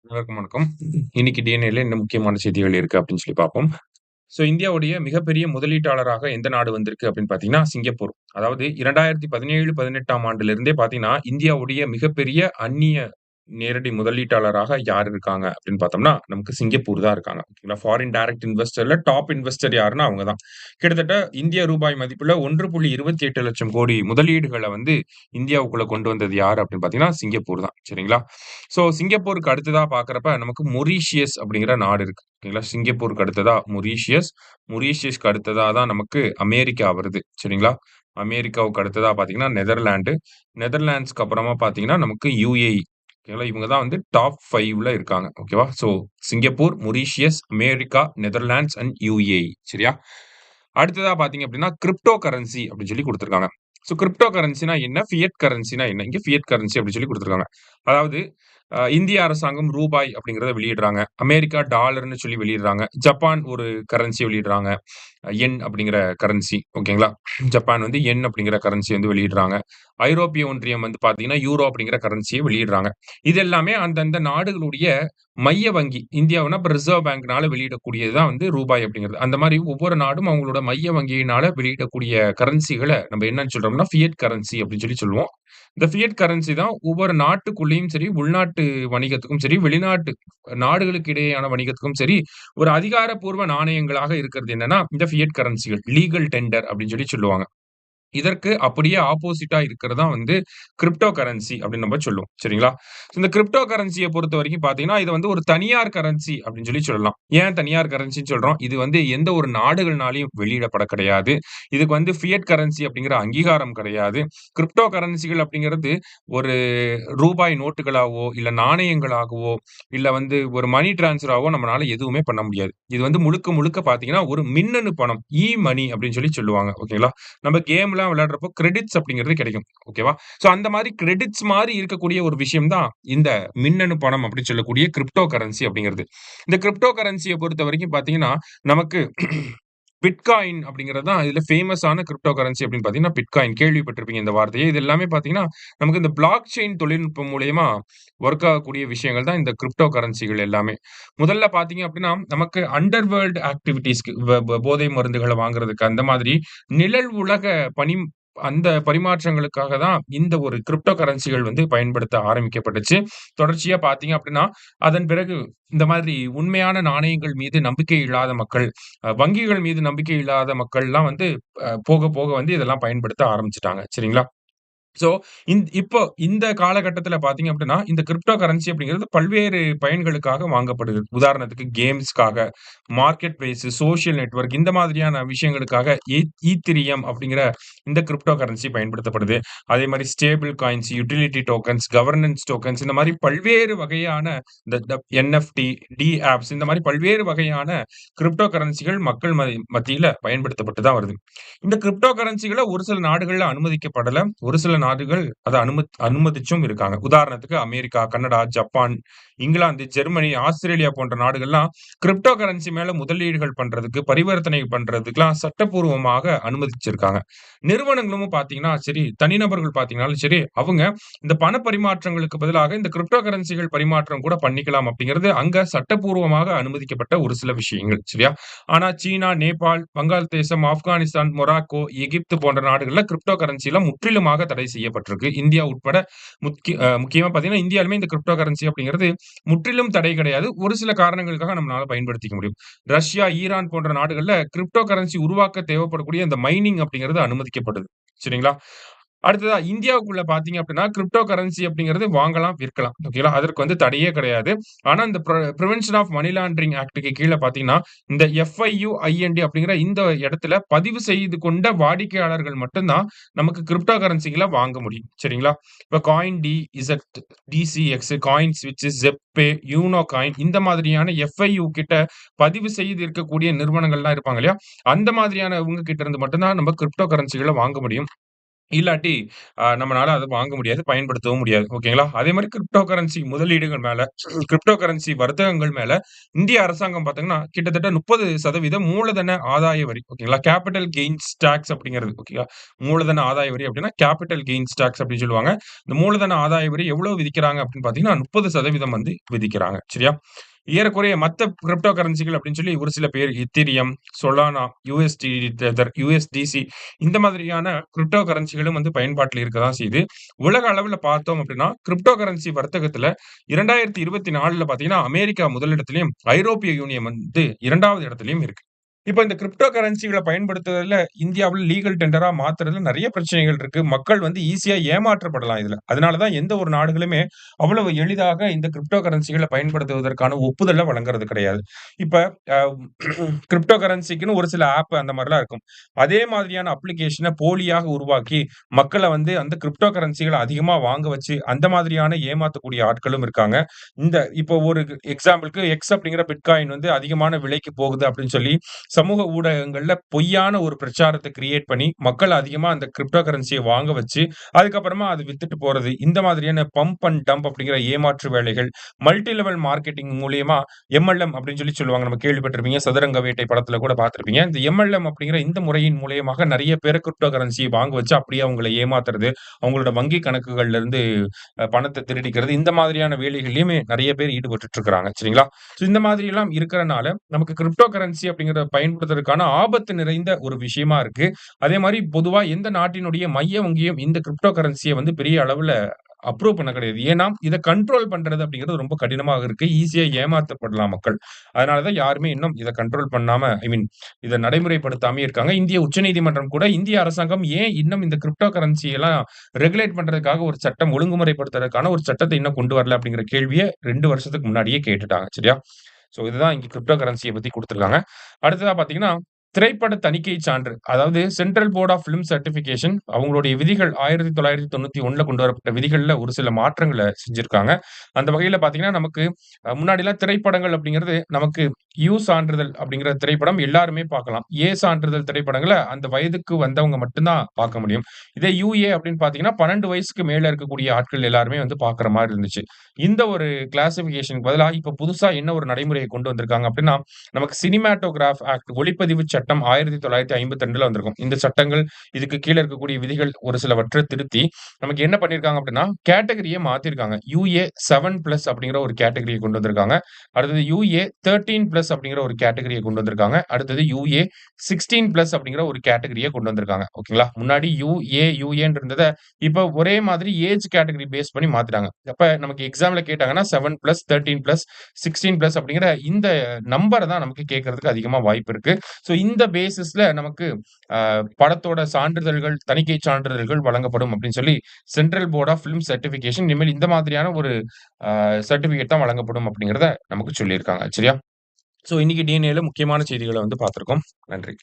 அனைவருக்கும் வணக்கம். இன்னைக்கு டிஎன்ஏல என்ன முக்கியமான செய்திகள் இருக்கு அப்படின்னு சொல்லி பார்ப்போம். இந்தியாவுடைய மிகப்பெரிய முதலீட்டாளராக எந்த நாடு வந்திருக்கு அப்படின்னு பார்த்தீங்கன்னா, சிங்கப்பூர். அதாவது 2017, 18ஆம் ஆண்டிலிருந்தே பார்த்தீங்கன்னா, இந்தியாவுடைய மிகப்பெரிய அந்நிய நேரடி முதலீட்டாளராக யார் இருக்காங்க அப்படின்னு பார்த்தோம்னா, நமக்கு சிங்கப்பூர் தான் இருக்காங்க. ஓகேங்களா. ஃபாரின் டைரக்ட் இன்வெஸ்டர்ல டாப் இன்வெஸ்டர் யாருன்னா அவங்க தான். கிட்டத்தட்ட இந்திய ரூபாய் மதிப்புல 1,28,00,000 கோடி முதலீடுகள இந்தியாவுக்குள்ள கொண்டு வந்தது யாரு அப்படின்னு பார்த்தீங்கன்னா, சிங்கப்பூர் தான். சரிங்களா. சிங்கப்பூருக்கு அடுத்ததா பார்க்கிறப்ப நமக்கு மொரீஷியஸ் அப்படிங்கிற நாடு இருக்கு. ஓகேங்களா. சிங்கப்பூருக்கு அடுத்ததா மொரீஷியஸ், மொரீஷியஸ்க்கு அடுத்ததா தான் நமக்கு அமெரிக்கா வருது. சரிங்களா. அமெரிக்காவுக்கு அடுத்ததா பார்த்தீங்கன்னா, நெதர்லாந்து, நெதர்லாண்ட்ஸ்க்கு அப்புறமா பார்த்தீங்கன்னா, நமக்கு யுஏஇ. ஓகேங்களா. இவங்க தான் டாப் 5ல இருக்காங்க. ஓகேவா. Singapore, Mauritius, America, Netherlands and UAE. சரியா? அடுத்ததா பார்த்தீங்க அப்படின்னா, கிரிப்டோ கரன்சி அப்படின்னு சொல்லி குடுத்திருக்காங்க. கிரிப்டோ கரன்சினா என்ன? ஃபியட் கரன்சினா என்ன? இங்க ஃபியட் கரன்சி அப்படின்னு சொல்லி குடுத்திருக்காங்க. அதாவது இந்திய அரசாங்கம் ரூபாய் அப்படிங்கிறத வெளியிடுறாங்க. அமெரிக்கா டாலர்ன்னு சொல்லி வெளியிடுறாங்க. ஜப்பான் ஒரு கரன்சி வெளியிடுறாங்க. யென் அப்படிங்கிற கரன்சி. ஓகேங்களா. ஜப்பான் யென் அப்படிங்கிற கரன்சி வெளியிடுறாங்க. ஐரோப்பிய ஒன்றியம் பார்த்தீங்கன்னா, யூரோ அப்படிங்கிற கரன்சிய வெளியிடுறாங்க. இது எல்லாமே அந்தந்த நாடுகளுடைய மைய வங்கி. இந்தியாவுனா இப்ப ரிசர்வ் பேங்க்னால வெளியிடக்கூடியது தான் ரூபாய் அப்படிங்கிறது. அந்த மாரி ஒவ்வொரு நாடும் அவங்களோட மைய வங்கியினால வெளியிடக்கூடிய கரன்சிகள நம்ம என்னன்னு சொல்றோம்னா, ஃபியட் கரன்சி அப்படின்னு சொல்லி சொல்லுவோம். இந்த ஃபியட் கரன்சி தான் ஒவ்வொரு நாட்டுக்குள்ளேயும் சரி, உள்நாட்டு வணிகத்துக்கும் சரி, வெளிநாட்டு நாடுகளுக்கு இடையேயான வணிகத்துக்கும் சரி, ஒரு அதிகாரப்பூர்வ நாணயங்களாக இருக்கிறது என்னன்னா, இந்த ஃபியட் கரன்சிகள். லீகல் டெண்டர் அப்படின்னு சொல்லி சொல்லுவாங்க. இதற்கு அப்படியே ஆப்போசிட்டா இருக்கிறது தான் கிரிப்டோ கரன்சி அப்படின்னு நம்ம சொல்லுவோம். சரிங்களா? இந்த கிரிப்டோ கரன்சிய பொறுத்தவரைக்கும் பார்த்தீங்கன்னா, இது ஒரு தனியார் கரன்சி அப்படின்னு சொல்லி சொல்லலாம். ஏன் தனியார் கரன்சின்னு சொல்றோம்? இது எந்த ஒரு நாடுகள்னாலயும் வெளியிடப்பட கிடையாது. இதுக்கு ஃபியட் கரன்சி அப்படிங்கிற அங்கீகாரம் கிடையாது. கிரிப்டோ கரன்சிகள் அப்படிங்கிறது ஒரு ரூபாய் நோட்டுகளாவோ, இல்ல நாணயங்களாகவோ, இல்ல ஒரு மனி டிரான்ஸ்ஃபராவோ நம்மனால எதுவுமே பண்ண முடியாது. இது முழுக்க முழுக்க பார்த்தீங்கன்னா, ஒரு மின்னணு பணம். மணி அப்படின்னு சொல்லி சொல்லுவாங்க. ஓகேங்களா? நம்ம கேம்லாம் விளையாடுறப்போ கிரெடிட்ஸ் அப்படிங்கிறது கிடைக்கும். ஓகேவா? அந்த மாரி கிரெடிட்ஸ் மாரி இருக்கக்கூடிய ஒரு விஷயம் தான் இந்த மின்னணு பணம் அப்படின்னு சொல்லக்கூடிய கிரிப்டோ கரன்சி அப்படிங்கிறது. இந்த கிரிப்டோ கரன்சிய பொறுத்தவரைக்கும் பார்த்தீங்கன்னா, நமக்கு பிட்காயின் அப்படிங்கிறது தான் இதுல ஃபேமஸான கிரிப்டோ கரன்சி அப்படின்னு பார்த்தீங்கன்னா, பிட்காயின் கேள்விப்பட்டிருப்பீங்க இந்த வார்த்தைய. இது எல்லாமே பார்த்தீங்கன்னா, நமக்கு இந்த பிளாக் செயின் தொழில்நுட்பம் மூலியமா ஒர்க் ஆகக்கூடிய விஷயங்கள் தான் இந்த கிரிப்டோ கரன்சிகள் எல்லாமே. முதல்ல பார்த்தீங்க அப்படின்னா, நமக்கு அண்டர் வேர்ல்ட் ஆக்டிவிட்டீஸ்க்கு போதை மருந்துகள வாங்குறதுக்கு அந்த மாதிரி நிழல் உலக பணி அந்த பரிமாற்றங்களுக்காக தான் இந்த ஒரு கிரிப்டோ கரன்சிகள் பயன்படுத்த ஆரம்பிக்கப்பட்டுச்சு. தொடர்ச்சியா பார்த்தீங்க அப்படின்னா, அதன் பிறகு இந்த மாதிரி உண்மையான நாணயங்கள் மீது நம்பிக்கை இல்லாத மக்கள், வங்கிகள் மீது நம்பிக்கை இல்லாத மக்கள்லாம் போக போக இதெல்லாம் பயன்படுத்த ஆரம்பிச்சுட்டாங்க. சரிங்களா? சோ, இப்போ இந்த காலகட்டத்தில பார்த்தீங்க அப்படின்னா, இந்த கிரிப்டோ கரன்சி அப்படிங்கிறது பல்வேறு பயன்களுக்காக வாங்கப்படுது. உதாரணத்துக்கு கேம்ஸ்க்காக, மார்க்கெட் பிளேஸ், சோசியல் நெட்வொர்க் இந்த மாதிரியான விஷயங்களுக்காக ஈத்திரியம் அப்படிங்கிற இந்த கிரிப்டோ கரன்சி பயன்படுத்தப்படுது. அதே மாரி stable coins, utility tokens, governance tokens இந்த மாரி பல்வேறு வகையான இந்த என்எஃப்டி, ஆப்ஸ் இந்த மாரி பல்வேறு வகையான கிரிப்டோ கரன்சிகள் மக்கள் மத்தியில பயன்படுத்தப்பட்டு தான் வருது. இந்த கிரிப்டோ கரன்சிகள ஒரு சில நாடுகள்ல அனுமதிக்கப்படல. ஒரு சில நாடுகள் அத அனுமதிச்சும் இருக்காங்க. உதாரணத்துக்கு America, Canada, Japan, England, Germany, Australia போன்ற நாடுகள்லாம் கிரிப்டோ கரன்சி மேல முதலீடுகள் பண்றதுக்கு, பரிவர்த்தனை பண்றதுக்குலாம் சட்டப்பூர்வமாக அனுமதிச்சிருக்காங்க. நிறுவனங்களும் பார்த்தீங்கன்னா சரி, தனிநபர்கள் பார்த்தீங்கன்னாலும் சரி, அவங்க இந்த பண பரிமாற்றங்களுக்கு பதிலாக இந்த கிரிப்டோ கரன்சிகள் பரிமாற்றம் கூட பண்ணிக்கலாம் அப்படிங்கிறது அங்க சட்டப்பூர்வமாக அனுமதிக்கப்பட்ட ஒரு சில விஷயங்கள். சரியா? ஆனா சீனா, நேபாள், வங்காளதேசம், ஆப்கானிஸ்தான், மொராக்கோ, எகிப்து போன்ற நாடுகள்ல கிரிப்டோ கரன்சிலாம் முற்றிலுமாக தடை செய்யப்பட்டிருக்கு. இந்தியா உட்பட முக்கியமா பார்த்தீங்கன்னா, இந்தியாலுமே இந்த கிரிப்டோ கரன்சி அப்படிங்கிறது முற்றிலும் தடை கிடையாது. ஒரு சில காரணங்களுக்காக நம்மளால பயன்படுத்திக்க முடியும். ரஷ்யா, ஈரான் போன்ற நாடுகள்ல கிரிப்டோ கரன்சி உருவாக்க தேவைப்படக்கூடிய அந்த மைனிங் அப்படிங்கிறது அனுமதிக்கப்படுது. சரிங்களா? அடுத்ததா இந்தியாவுக்குள்ள பார்த்தீங்க அப்படின்னா, கிரிப்டோ கரன்சி அப்படிங்கிறது வாங்கலாம், விற்கலாம். ஓகேங்களா? அதற்கு தடையே கிடையாது. ஆனா, இந்த பிரிவென்ஷன் ஆஃப் மனி லாண்டரிங் ஆக்ட்க்கு கீழ பார்த்தீங்கன்னா, இந்த எஃப்ஐயுஐஎன்டி அப்படிங்கிற இந்த இடத்துல பதிவு செய்து கொண்ட வாடிக்கையாளர்கள் மட்டும் தான் நமக்கு கிரிப்டோ கரன்சிகள வாங்க முடியும். சரிங்களா? இப்ப coin D, Z, DCX, CoinSwitch, ZebPay, you know coin இந்த மாதிரியான எஃப்ஐயு கிட்ட பதிவு செய்து இருக்கக்கூடிய நிறுவனங்கள்லாம் இருப்பாங்க இல்லையா? அந்த மாதிரியானவங்க கிட்ட இருந்து மட்டும் தான் நம்ம கிரிப்டோ கரன்சிகள வாங்க முடியும். இல்லாட்டி நம்மனால அத வாங்க முடியாது, பயன்படுத்தவும் முடியாது. ஓகேங்களா? அதே மாரி கிரிப்டோ கரன்சி முதலீடுகள் மேல, கிரிப்டோ கரன்சி வர்த்தகங்கள் மேல இந்திய அரசாங்கம் பார்த்தீங்கன்னா, கிட்டத்தட்ட 30% மூலதன ஆதாய வரி. ஓகேங்களா? கேப்பிட்டல் கெயின்ஸ் டாக்ஸ் அப்படிங்கிறது. ஓகேங்களா? மூலதன ஆதாய வரி அப்படின்னா, கேப்பிட்டல் கெயின்ஸ் டாக்ஸ் அப்படின்னு சொல்லுவாங்க. இந்த மூலதன ஆதாய வரி எவ்வளவு விதிக்கிறாங்க அப்படின்னு பார்த்தீங்கன்னா, 30% வந்து விதிக்கிறாங்க. சரியா? ஏறக்குறைய மத்த கிரிப்டோ கரன்சிகள் அப்படின்னு சொல்லி ஒரு சில பேர் எத்திரியம், சொலானா, யுஎஸ்டி டெதர், யுஎஸ்டிசி இந்த மாதிரியான கிரிப்டோ கரன்சிகளும் வந்து பயன்பாட்டில் இருக்க தான் செய்யுது. உலக அளவுல பார்த்தோம் அப்படின்னா, கிரிப்டோ கரன்சி வர்த்தகத்துல 2024ல பார்த்தீங்கன்னா, அமெரிக்கா முதலிடத்திலயும், ஐரோப்பிய யூனியன் வந்து 2வது இடத்திலயும் இருக்கு. இப்ப இந்த கிரிப்டோ கரன்சிகள பயன்படுத்துவதில இந்தியாவுல லீகல் டெண்டரா மாத்துறதுல நெறைய பிரச்சனைகள் இருக்கு. மக்கள் வந்து ஈஸியா ஏமாற்றப்படலாம் இதுல. அதனால தான் எந்த ஒரு நாடுகளுமே அவ்வளவு எளிதாக இந்த கிரிப்டோ கரன்சிகள பயன்படுத்துவதற்கான ஒப்புதல வழங்குறது கிடையாது. இப்ப அ கிரிப்டோ கரன்சிக்குன்னு ஒரு சில ஆப் அந்த மாரிலாம் இருக்கும். அதே மாதிரியான அப்ளிகேஷன போலியாக உருவாக்கி, மக்கள வந்து அந்த கிரிப்டோ கரன்சிகள அதிகமா வாங்க வச்சு, அந்த மாதிரியான ஏமாத்தக்கூடிய ஆட்களும் இருக்காங்க. இப்போ ஒரு எக்ஸாம்பிள்க்கு எக்ஸ் அப்படிங்கிற பிட்காயின் வந்து அதிகமான விலைக்கு போகுது அப்படின்னு சொல்லி சமூக ஊடகங்கள்ல பொய்யான ஒரு பிரச்சாரத்த கிரியேட் பண்ணி, மக்கள் அதிகமா அந்த கிரிப்டோ கரன்சிய வாங்க வச்சு, அதுக்கப்புறமா அது வித்துட்டு போறது. இந்த மாதிரியான பம்ப் அண்ட் டம்ப் அப்படிங்கிற ஏமாற்று வேலைகள், மல்டி லெவல் மார்க்கெட்டிங் மூலியமா எம்எல்எம் அப்படின்னு சொல்லி சொல்லுவாங்க. நம்ம கேள்விப்பட்டிருப்பீங்க. சதுரங்க வேட்டை படத்துல கூட பார்த்திருப்பீங்க. இந்த எம்எல்எம் அப்படிங்கிற இந்த முறையின் மூலியமாக நெறைய பேர கிரிப்டோ கரன்சிய வாங்க வச்சு, அப்படியே அவங்கள ஏமாத்துறது. அவங்களோட வங்கி கணக்குகள்ல இருந்து பணத்த திருடிக்கிறது. இந்த மாதிரியான வேலைகள்லயுமே நெறைய பேர் ஈடுபட்டுட்டு இருக்கிறாங்க. சரிங்களா? ஸோ இந்த மாதிரி எல்லாம் இருக்கறனால, நமக்கு கிரிப்டோ கரன்சி அப்படிங்கிறத பயன்படுத்துறதுக்கான ஆபத்து நிறைந்த ஒரு விஷயமா இருக்கு. அதே மாரி பொதுவா எந்த நாட்டினுடைய மைய வங்கியும் இந்த கிரிப்டோ கரன்சிய வந்து பெரிய அளவுல அப்ரூவ் பண்ண கிடையாது. ஏன்னா, இத கண்ட்ரோல் பண்றது அப்படிங்கிறது ரொம்ப கடினமாக இருக்கு. ஈஸியா ஏமாத்தப்படலாம் மக்கள். அதனால தான் யாருமே இன்னும் இத கண்ட்ரோல் பண்ணாம இத நடைமுறைப்படுத்தாமயே இருக்காங்க. இந்திய உச்சநீதிமன்றம் கூட இந்திய அரசாங்கம் ஏன் இன்னும் இந்த கிரிப்டோ கரன்சி எல்லாம் ரெகுலேட் பண்றதுக்காக ஒரு சட்டம் ஒழுங்குமுறைப்படுத்துறதுக்கான ஒரு சட்டத்த இன்னும் கொண்டு வரல அப்படிங்கிற கேள்விய 2 வருஷத்துக்கு முன்னாடியே கேட்டுட்டாங்க. சரியா? ஸோ இதுதான் இங்க கிரிப்டோ கரன்சிய பத்தி குடுத்திருக்காங்க. அடுத்ததா பார்த்தீங்கன்னா, திரைப்பட தணிக்கை சான்று. அதாவது central board of film certification அவங்களுடைய விதிகள் 1991ல கொண்டு வரப்பட்ட விதிகள்ல ஒரு சில மாற்றங்கள செஞ்சிருக்காங்க. அந்த வகையில பார்த்தீங்கன்னா, நமக்கு முன்னாடிலாம் திரைப்படங்கள் அப்படிங்கிறது நமக்கு யு சான்றிதழ் அப்படிங்கிற திரைப்படம் எல்லாருமே பார்க்கலாம். ஏ சான்றிதழ் திரைப்படங்கள அந்த வயதுக்கு வந்தவங்க மட்டும் தான் பார்க்க முடியும். இதே யுஏ அப்படின்னு பார்த்தீங்கன்னா, 12 வயசுக்கு மேல இருக்கக்கூடிய ஆட்கள் எல்லாருமே வந்து பார்க்குற மாரி இருந்துச்சு. இந்த ஒரு கிளாசிஃபிகேஷனுக்கு பதிலா இப்ப புதுசா என்ன ஒரு நடைமுறைய கொண்டு வந்திருக்காங்க அப்படின்னா, நமக்கு சினிமாட்டோகிராஃப் ஆக்ட் ஒளிப்பதிவு சட்டம் 1952ல வந்திருக்கும். இந்த சட்டங்கள் இதுக்கு கீழ இருக்கக்கூடிய விதிகள் ஒரு சிலவற்ற திருத்தி, நமக்கு என்ன பண்ணியிருக்காங்க அப்படின்னா, கேட்டகரிய மாத்திருக்காங்க. யுஏ 7+ அப்படிங்கிற ஒரு கேட்டகரிய கொண்டு வந்திருக்காங்க. அடுத்தது யுஏ 13+ அப்படிங்கிற ஒரு கேட்டகரிய கொண்டு வந்திருக்காங்க. அடுத்தது யுஏ 16+ அப்படிங்கிற ஒரு கேட்டகரிய கொண்டு வந்திருக்காங்க. ஓகேங்களா? முன்னாடி யுஏன்னு இருந்தத இப்ப ஒரே மாதிரி ஏஜ் கேட்டகரி பேஸ் பண்ணி மாத்திட்டாங்க. அப்ப நமக்கு எக்ஸாம்ல கேட்டாங்கன்னா 7+, 13+, 16+ அப்படிங்கிற இந்த நம்பர தான் நமக்கு கேட்கறதுக்கு அதிகமா வாய்ப்பு இருக்கு. ஸோ இந்த பேசிஸ்ல நமக்கு படத்தோட சான்றிதழ்கள், தணிக்கை சான்றிதழ்கள் வழங்கப்படும் அப்படின்னு சொல்லி central board of film certification இனிமேல் இந்த மாதிரியான ஒரு சர்டிஃபிகேட் தான் வழங்கப்படும் அப்படிங்கிறத நமக்கு சொல்லியிருக்காங்க. சரியா? ஸோ இன்னைக்கு டிஎன்ஏல முக்கியமான செய்திகள வந்து பார்த்திருக்கோம். நன்றி.